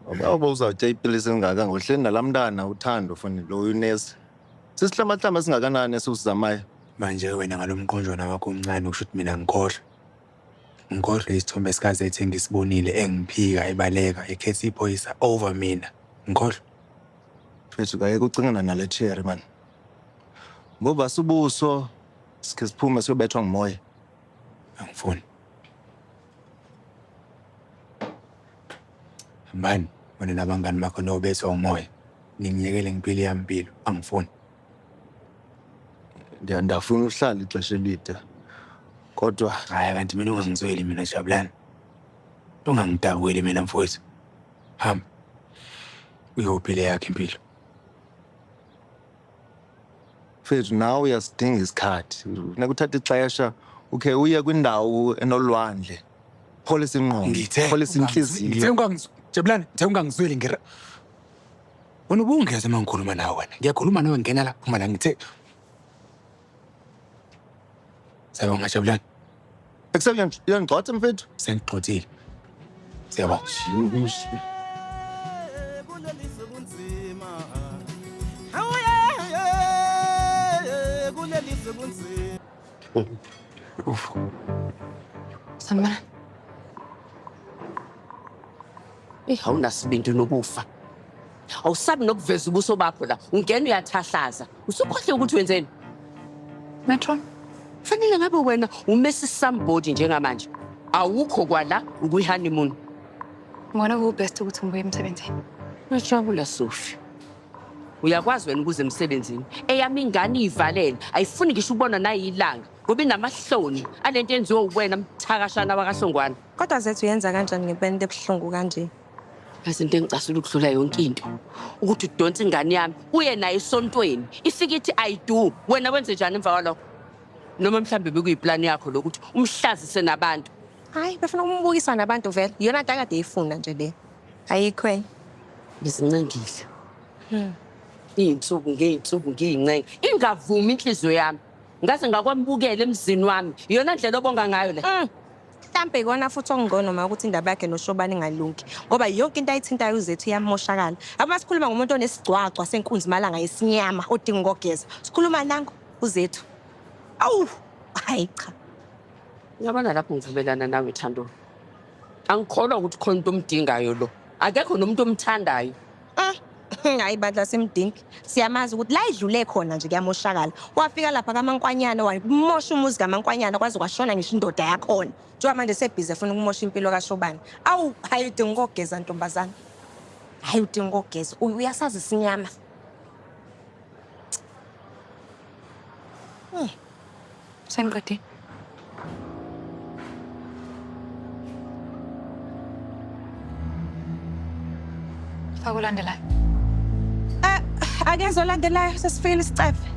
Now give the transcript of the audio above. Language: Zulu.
Ubaba uzawutya ipilisi elingaka ngohleli nalamntana uthando fana lo unesi. Sisihlamahlama esingakanani esizamayo. Manje wena ngalomqonjwana wakho omncane usho ukuthi mina ngikhohlwe. Ngikhohlwe isithombe sikaZethu engisibonile engiphika ebaleka ekhetha iphoyisa over mina. Ngikhohlwe. Mfethu kayeke ucingana nale cherry man. Ngoba sibuso sikhe siphume siyobethwa ngumoya. Angifuni. Mani, wena nabangani bakho nobethwa umoya. Ningiyekele ngiphile yami impilo. Angifuni. Ndiyafuna uhlala ixesha elide. Kodwa hayi kanti mina ungangizweli mina Jabulani. Ungangidabuli mina mfowethu. Hamba. Uyophile yakhe impilo. Mfethu nawe uyasidinga isikhathi. Funeka uthathe ixesha ukhe uye kwindawo enolwandle. Pholisa ingqondo, pholisa inhliziyo. Jabulani, ungangizweli ngira. Wena ubungeza uma ngikhuluma nawe wena. Ngiyakhuluma nawe ngena la phuma la ngithe. Sawubona Jabulani. Uyangigxotha mfethu? Sengigxothile. Siyabonga. Sambala. Awunasibindi nokufa. Awusabi nokuveza ubuso bakho la. Ungena uyathahlaza. Usukhohle ukuthi wenzeni? Metron. Fanele ngabe wena umesi somebody njengamanje. Awukho kwala ukuyihoneymoon. Ngona ubest ukuthi ngibuye emsebenzini. Ngiyajabula Sophie. Uyakwazi wena ukuze emsebenzini. Eyami ingane ivalele. Ayifuni ngisho ukubona nayi ilanga. Ngoba inamahloni. Alento enziwe uwena mthakashana wakaSongwana. Kodwa Zethu yenza kanjani ngempela ebuhlungu kanje? Izinto engicasula ukudlula yonke into. Ukuthi udonsa ingane yami uye naye esontweni. Ifika ithi I do. Wena wenze njani emva kwalokho? Noma mhlambe bekuyiplan yakho lokuthi umhlazise nabantu. Hayi, bafuna ukumbukisa nabantu vele. Yona into akade eyifuna nje le. Ayikho. Ngizincengile. Iy'nsuku ngiy'ncenga. Ingavumi inhliziyo yami. Ngase ngakwambukela emzini wami. Iyona ndlela obonga ngayo le. Mhlambe kona futhi okungcono uma ukuthi indaba yakhe noShobani ingalungi. Ngoba yonke into ayithintayo uZethu iyamoshakala. Aba sikhuluma ngomuntu onesigcwagcwa senkunzi malanga yesinyama odinga ukogeza. Sikhuluma nango uZethu. Awu, hayi cha. Ngiyabona lapho ngivumelana nawe Thando. Angikholwa ukuthi khona umuntu omdingayo lo. Akekho nomuntu omthandayo. Hayi badla semdingi. Siyamazi ukuthi la idlule khona nje kuyamoshakala. Wafika lapha kaMankwanyana wamosha umuzi kaMankwanyana kwaze kwashona ngisho indoda yakhona. Njengoba manje sebhizi efuna ukumosha impilo kaShobani. Awu, hayi udinga ukogeza ntombazana. Hayi udinga ukogeza. Uyasazi isinyama. Sengiqedile. Fakulandelayo. Ake ngizolandelayo sesifikile isicefe.